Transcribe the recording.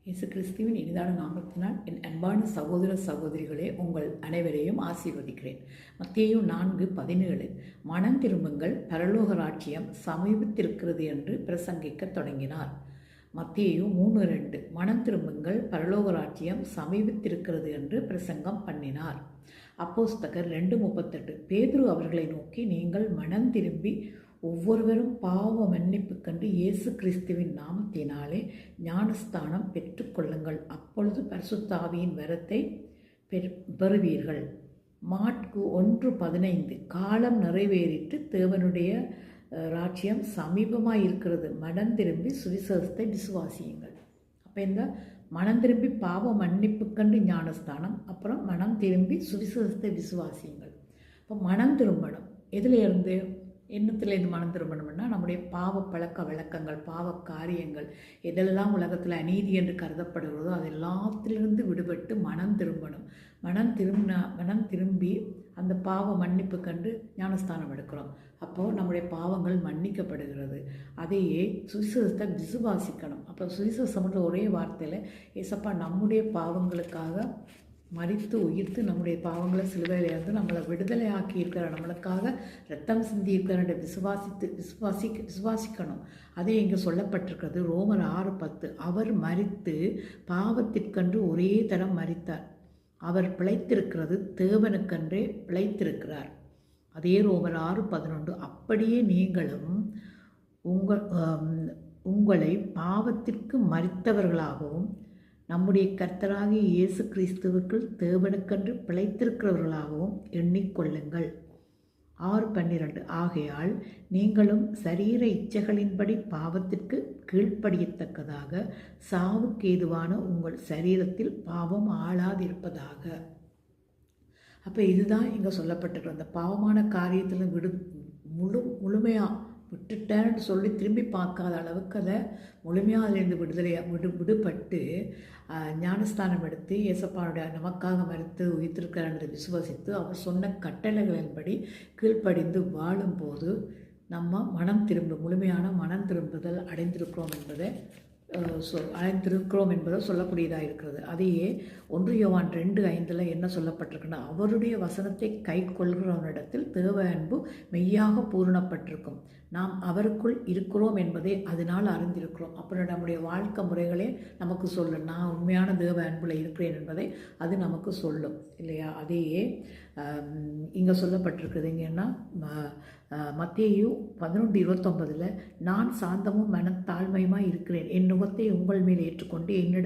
இயேசு கிறிஸ்துவின் இனிதான நாமத்தினால் என் அன்பான சகோதர சகோதரிகளே உங்கள் அனைவரையும் ஆசீர்வதிக்கிறேன். மத்தேயு 4:17 மனம் திரும்புங்கள், பரலோக ராஜ்யம் சமீபத்திருக்கிறது என்று பிரசங்கிக்க தொடங்கினார். மத்தேயு 3:2 மனம் திரும்புங்கள், பரலோக ராஜ்யம் சமீபத்திருக்கிறது என்று பிரசங்கம் பண்ணினார். அப்போஸ்தலர் 2:38 பேதுரு அவர்களை நோக்கி, நீங்கள் மனம் திரும்பி ஒவ்வொருவரும் பாவ மன்னிப்பு கண்டு இயேசு கிறிஸ்துவின் நாமத்தினாலே ஞானஸ்தானம் பெற்றுக்கொள்ளுங்கள், அப்பொழுது பரிசுத்த ஆவியின் வரத்தை பெறுவீர்கள். மாற்கு 1:15 காலம் நிறைவேறிட்டு தேவனுடைய ராஜ்யம் சமீபமாக இருக்கிறது, மனம் திரும்பி சுவிசேஷத்தை விசுவாசியுங்கள். அப்போ இந்த மனம் திரும்பி பாவ மன்னிப்பு கண்டு ஞானஸ்தானம், அப்புறம் மனம் திரும்பி சுவிசேஷத்தை விசுவாசியுங்கள். இப்போ மனம் திரும்பணும். எதில் இருந்து எண்ணத்துலேருந்து மனம் திரும்பணும்னா நம்முடைய பாவ பழக்க வழக்கங்கள், பாவ காரியங்கள், எதெல்லாம் உலகத்தில் அநீதி என்று கருதப்படுகிறதோ அது எல்லாத்திலிருந்து விடுபட்டு மனம் திரும்பணும். மனம் திரும்பி அந்த பாவ மன்னிப்பு கண்டு ஞானஸ்தானம் எடுக்கிறோம். அப்போது நம்முடைய பாவங்கள் மன்னிக்கப்படுகிறது. அதையே சுவிசேஷத்தை விசுவாசிக்கணும். அப்போ சுவிசேஷம்ன்ற ஒரே வார்த்தையில் ஏசப்பா நம்முடைய பாவங்களுக்காக மரித்து உயிர்த்து நம்முடைய பாவங்களை சிலுவையிலிருந்து நம்மளை விடுதலை ஆக்கி இருக்கிற, நம்மளுக்காக ரத்தம் சிந்தி இருக்கிற விசுவாசிக்கணும். அதே இங்கே சொல்லப்பட்டிருக்கிறது ரோமர் 6:10 அவர் மரித்து பாவத்திற்கென்று ஒரே தரம் மரித்தார், அவர் பிழைத்திருக்கிறது தேவனுக்கென்றே பிழைத்திருக்கிறார். அதே ரோமர் 6:11 அப்படியே நீங்களும் உங்களை பாவத்திற்கு மரித்தவர்களாகவும் நம்முடைய கர்த்தராகிய இயேசு கிறிஸ்துவுக்குள் தேவனுக்கென்று பிழைத்திருக்கிறவர்களாகவும் எண்ணிக்கொள்ளுங்கள். 6:12 ஆகையால் நீங்களும் சரீர இச்சைகளின்படி பாவத்திற்கு கீழ்ப்படியத்தக்கதாக சாவுக்கு ஏதுவான உங்கள் சரீரத்தில் பாவம் ஆளாதிருப்பதாக. அப்போ இதுதான் இங்கே சொல்லப்பட்டிருக்கிற அந்த பாவமான காரியத்தில் முழுமையாக விட்டுட்டேன்னு சொல்லி திரும்பி பார்க்காத அளவுக்கு அதை முழுமையாக அதிலிருந்து விடுபட்டு ஞானஸ்தானம் எடுத்து இயேசப்பாவுடைய நமக்காக மரித்து உயிர்த்திருக்கிறார் என்று விசுவசித்து அவர் சொன்ன கட்டளைகளின்படி கீழ்ப்படிந்து வாழும்போது நம்ம முழுமையான மனம் திரும்புதல் அடைந்திருக்கிறோம் என்பதை சொல்லக்கூடியதாக இருக்கிறது. அதையே 1 யோவான் 2:5 என்ன சொல்லப்பட்டிருக்குன்னா, அவருடைய வசனத்தை கை கொள்கிறவனிடத்தில் தேவ அன்பு மெய்யாக பூரணப்பட்டிருக்கும், நாம் அவருக்குள் இருக்கிறோம் என்பதை அதனால் அறிந்திருக்கிறோம். அப்புறம் நம்முடைய வாழ்க்கை முறைகளே நமக்கு சொல்லும், நான் உண்மையான தேவ அன்பில் இருக்கிறேன் என்பதை அது நமக்கு சொல்லும் இல்லையா. அதையே இங்கே சொல்லப்பட்டிருக்குது. இங்கன்னா மத்தேயு 11:29 நான் சாந்தமும் மனத்தாழ்மையுமாய் இருக்கிறேன், என் நுகத்தை உங்கள் மேல் ஏற்றுக்கொண்டு என்னிடம்